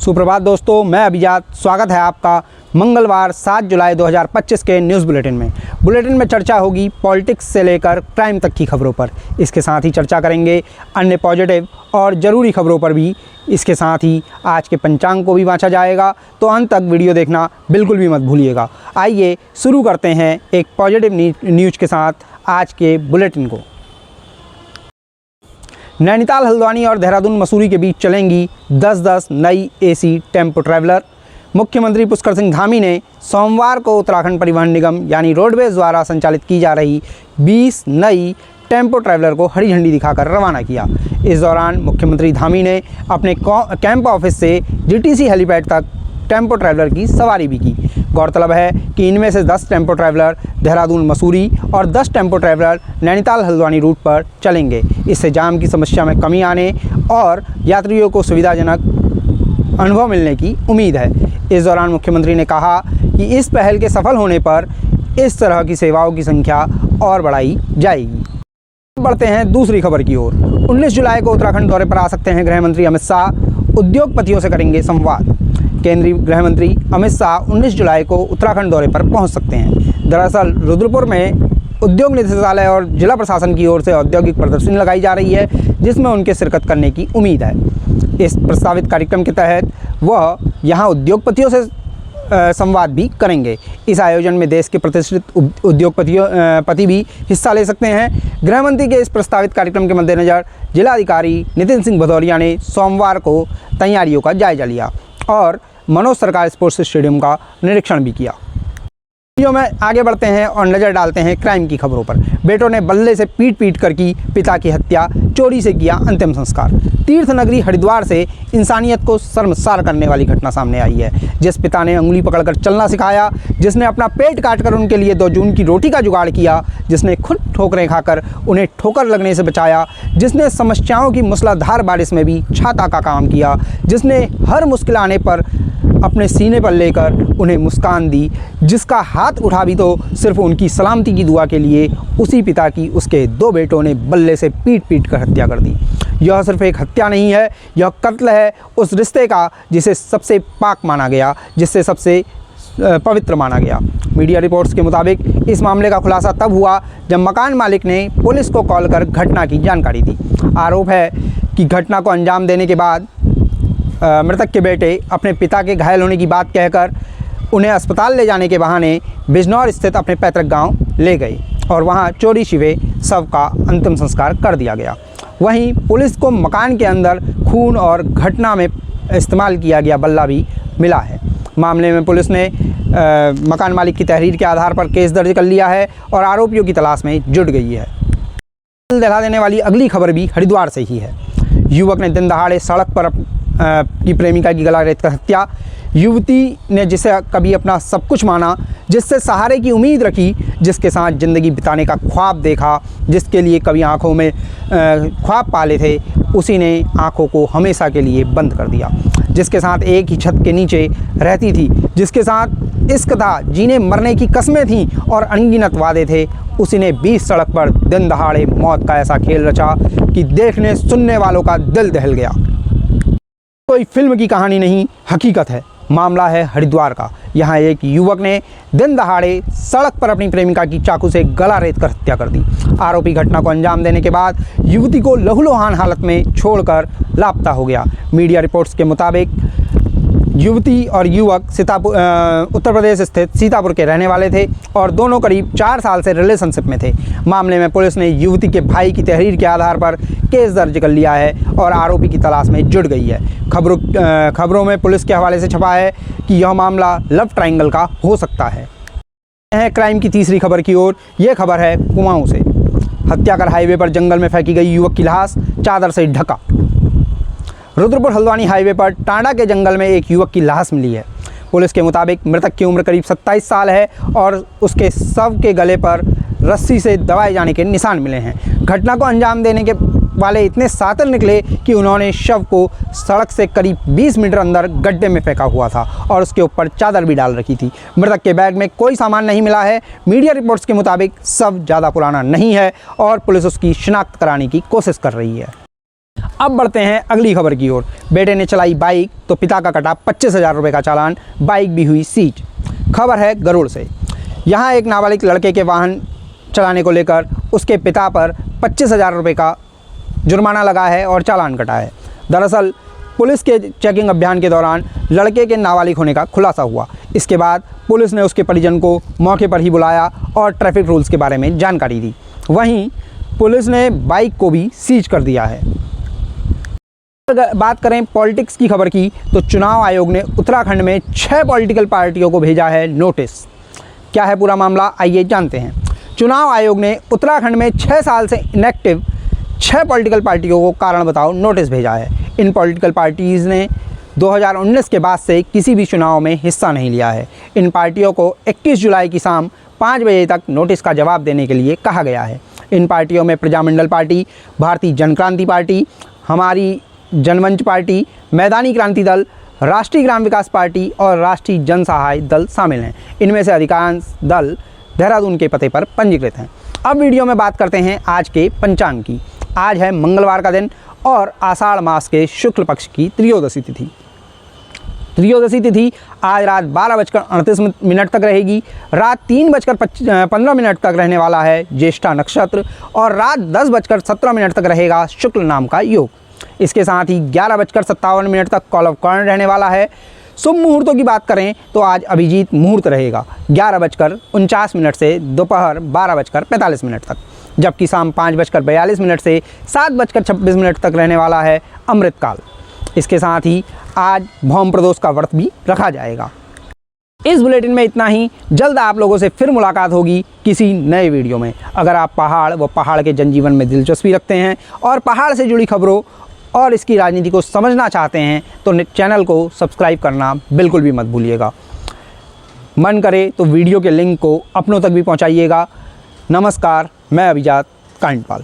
सुप्रभात दोस्तों, मैं अभिजात। स्वागत है आपका मंगलवार 7 जुलाई 2025 के न्यूज़ बुलेटिन में। बुलेटिन में चर्चा होगी पॉलिटिक्स से लेकर क्राइम तक की खबरों पर। इसके साथ ही चर्चा करेंगे अन्य पॉजिटिव और ज़रूरी खबरों पर भी। इसके साथ ही आज के पंचांग को भी बाँचा जाएगा, तो अंत तक वीडियो देखना बिल्कुल भी मत भूलिएगा। आइए शुरू करते हैं एक पॉजिटिव न्यूज़ के साथ आज के बुलेटिन को। नैनीताल, हल्द्वानी और देहरादून मसूरी के बीच चलेंगी 10-10 नई एसी टेम्पो ट्रैवलर। मुख्यमंत्री पुष्कर सिंह धामी ने सोमवार को उत्तराखंड परिवहन निगम यानी रोडवेज द्वारा संचालित की जा रही 20 नई टेम्पो ट्रैवलर को हरी झंडी दिखाकर रवाना किया। इस दौरान मुख्यमंत्री धामी ने अपने कैंप ऑफिस से जीटीसी हेलीपैड तक टेम्पो ट्रैवलर की सवारी भी की। गौरतलब है कि इनमें से 10 टेम्पो ट्रैवलर देहरादून मसूरी और 10 tempo traveller Nainital Haldwani route पर चलेंगे। इससे जाम की समस्या में कमी आने और यात्रियों को सुविधाजनक अनुभव मिलने की उम्मीद है। इस दौरान मुख्यमंत्री ने कहा कि इस पहल के सफल होने पर इस तरह की सेवाओं की संख्या और बढ़ाई जाएगी। बढ़ते हैं दूसरी खबर की ओर। 19 जुलाई को उत्तराखंड दौरे पर आ सकते हैं गृह मंत्री अमित शाह। उद्योगपतियों से करेंगे संवाद। केंद्रीय गृह मंत्री अमित शाह 19 जुलाई को उत्तराखंड दौरे पर पहुंच सकते हैं। दरअसल रुद्रपुर में उद्योग निदेशालय और जिला प्रशासन की ओर से औद्योगिक प्रदर्शनी लगाई जा रही है, जिसमें उनके शिरकत करने की उम्मीद है। इस प्रस्तावित कार्यक्रम के तहत वह यहां उद्योगपतियों से संवाद भी करेंगे। इस आयोजन में देश के प्रतिष्ठित उद्योगपति भी हिस्सा ले सकते हैं। गृह मंत्री के इस प्रस्तावित कार्यक्रम के मद्देनज़र जिलाधिकारी नितिन सिंह भदौरिया ने सोमवार को तैयारियों का जायजा लिया और मनोज सरकार स्पोर्ट्स स्टेडियम का निरीक्षण भी किया। वीडियो में आगे बढ़ते हैं और नज़र डालते हैं क्राइम की खबरों पर। बेटों ने बल्ले से पीट कर की पिता की हत्या, चोरी से किया अंतिम संस्कार। तीर्थ नगरी हरिद्वार से इंसानियत को शर्मसार करने वाली घटना सामने आई है। जिस पिता ने अंगुली पकड़कर चलना सिखाया, जिसने अपना पेट काटकर उनके लिए 2 जून की रोटी का जुगाड़ किया, जिसने खुद ठोकरें खाकर उन्हें ठोकर लगने से बचाया, जिसने समस्याओं की मूसलाधार बारिश में भी छाता का काम किया, जिसने हर मुश्किल आने पर अपने सीने पर लेकर उन्हें मुस्कान दी, जिसका हाथ उठा भी तो सिर्फ उनकी सलामती की दुआ के लिए, उसी पिता की उसके 2 बेटों ने बल्ले से पीट कर हत्या कर दी। यह सिर्फ एक हत्या नहीं है, यह कत्ल है उस रिश्ते का जिसे सबसे पाक माना गया, जिससे सबसे पवित्र माना गया। मीडिया रिपोर्ट्स के मुताबिक इस मामले का खुलासा तब हुआ जब मकान मालिक ने पुलिस को कॉल कर घटना की जानकारी दी। आरोप है कि घटना को अंजाम देने के बाद मृतक के बेटे अपने पिता के घायल होने की बात कहकर उन्हें अस्पताल ले जाने के बहाने बिजनौर स्थित अपने पैतृक गांव ले गए और वहां चोरी छिपे शव का अंतिम संस्कार कर दिया गया। वहीं पुलिस को मकान के अंदर खून और घटना में इस्तेमाल किया गया बल्ला भी मिला है। मामले में पुलिस ने मकान मालिक की तहरीर के आधार पर केस दर्ज कर लिया है और आरोपियों की तलाश में जुट गई है। दिल दहला देने वाली अगली खबर भी हरिद्वार से ही है। युवक ने दिन दहाड़े सड़क पर की प्रेमिका की गला रेत कर हत्या। युवती ने जिसे कभी अपना सब कुछ माना, जिससे सहारे की उम्मीद रखी, जिसके साथ ज़िंदगी बिताने का ख्वाब देखा, जिसके लिए कभी आंखों में ख्वाब पाले थे, उसी ने आंखों को हमेशा के लिए बंद कर दिया। जिसके साथ एक ही छत के नीचे रहती थी, जिसके साथ इश्क था, जीने मरने की कस्में थीं और अनगिनत वादे थे, उसी ने 20 सड़क पर दिन दहाड़े मौत का ऐसा खेल रचा कि देखने सुनने वालों का दिल दहल गया। कोई फिल्म की कहानी नहीं, हकीकत है। मामला है हरिद्वार का। यहाँ एक युवक ने दिन दहाड़े सड़क पर अपनी प्रेमिका की चाकू से गला रेत कर हत्या कर दी। आरोपी घटना को अंजाम देने के बाद युवती को लहूलुहान हालत में छोड़कर लापता हो गया। मीडिया रिपोर्ट्स के मुताबिक युवती और युवक उत्तर प्रदेश स्थित सीतापुर के रहने वाले थे और दोनों करीब 4 साल से रिलेशनशिप में थे। मामले में पुलिस ने युवती के भाई की तहरीर के आधार पर केस दर्ज कर लिया है और आरोपी की तलाश में जुट गई है। खबरों में पुलिस के हवाले से छपा है कि यह मामला लव ट्रायंगल का हो सकता है। क्राइम की तीसरी खबर की ओर। यह खबर है कुमाऊं से। हत्या कर हाईवे पर जंगल में फेंकी गई युवक की लाश चादर से ढका। रुद्रपुर हल्द्वानी हाईवे पर टांडा के जंगल में एक युवक की लाश मिली है। पुलिस के मुताबिक मृतक की उम्र करीब 27 साल है और उसके शव के गले पर रस्सी से दबाए जाने के निशान मिले हैं। घटना को अंजाम देने के वाले इतने सातिल निकले कि उन्होंने शव को सड़क से करीब 20 मीटर अंदर गड्ढे में फेंका हुआ था और उसके ऊपर चादर भी डाल रखी थी। मृतक के बैग में कोई सामान नहीं मिला है। मीडिया रिपोर्ट्स के मुताबिक शव ज़्यादा पुराना नहीं है और पुलिस उसकी शिनाख्त कराने की कोशिश कर रही है। अब बढ़ते हैं अगली खबर की ओर। बेटे ने चलाई बाइक तो पिता का कटा 25,000 रुपये का चालान, बाइक भी हुई सीज। खबर है गरुड़ से। यहाँ एक नाबालिग लड़के के वाहन चलाने को लेकर उसके पिता पर 25,000 रुपये का जुर्माना लगा है और चालान कटा है। दरअसल पुलिस के चेकिंग अभियान के दौरान लड़के के नाबालिग होने का खुलासा हुआ। इसके बाद पुलिस ने उसके परिजन को मौके पर ही बुलाया और ट्रैफिक रूल्स के बारे में जानकारी दी। वहीं पुलिस ने बाइक को भी सीज कर दिया है। अगर बात करें पॉलिटिक्स की खबर की, तो चुनाव आयोग ने उत्तराखंड में 6 पॉलिटिकल पार्टियों को भेजा है नोटिस। क्या है पूरा मामला, आइए जानते हैं। चुनाव आयोग ने उत्तराखंड में 6 साल से इनएक्टिव 6 पॉलिटिकल पार्टियों को कारण बताओ नोटिस भेजा है। इन पॉलिटिकल पार्टीज़ ने 2019 के बाद से किसी भी चुनाव में हिस्सा नहीं लिया है। इन पार्टियों को 21 जुलाई की शाम 5 बजे तक नोटिस का जवाब देने के लिए कहा गया है। इन पार्टियों में प्रजामंडल पार्टी, भारतीय जनक्रांति पार्टी, हमारी जनमंच पार्टी, मैदानी क्रांति दल, राष्ट्रीय ग्राम विकास पार्टी और राष्ट्रीय जनसहाय दल शामिल हैं। इनमें से अधिकांश दल देहरादून के पते पर पंजीकृत हैं। अब वीडियो में बात करते हैं आज के पंचांग की। आज है मंगलवार का दिन और आषाढ़ मास के शुक्ल पक्ष की त्रयोदशी तिथि। त्रयोदशी तिथि आज रात 12:38 तक रहेगी। रात 3:15 तक रहने वाला है ज्येष्ठा नक्षत्र और रात 10:17 तक रहेगा शुक्ल नाम का योग। इसके साथ ही 11:57 तक कॉल ऑफ कर्ण रहने वाला है। शुभ मुहूर्तों की बात करें तो आज अभिजीत मुहूर्त रहेगा 11:49 से दोपहर 12:45 तक, जबकि शाम 5:42 से 7:26 तक रहने वाला है अमृतकाल। इसके साथ ही आज भौम प्रदोष का व्रत भी रखा जाएगा। इस बुलेटिन में इतना ही। जल्द आप लोगों से फिर मुलाकात होगी किसी नए वीडियो में। अगर आप पहाड़ व पहाड़ के जनजीवन में दिलचस्पी रखते हैं और पहाड़ से जुड़ी खबरों और इसकी राजनीति को समझना चाहते हैं तो चैनल को सब्सक्राइब करना बिल्कुल भी मत भूलिएगा। मन करे तो वीडियो के लिंक को अपनों तक भी पहुंचाइएगा। नमस्कार, मैं अभिजात कांडपाल।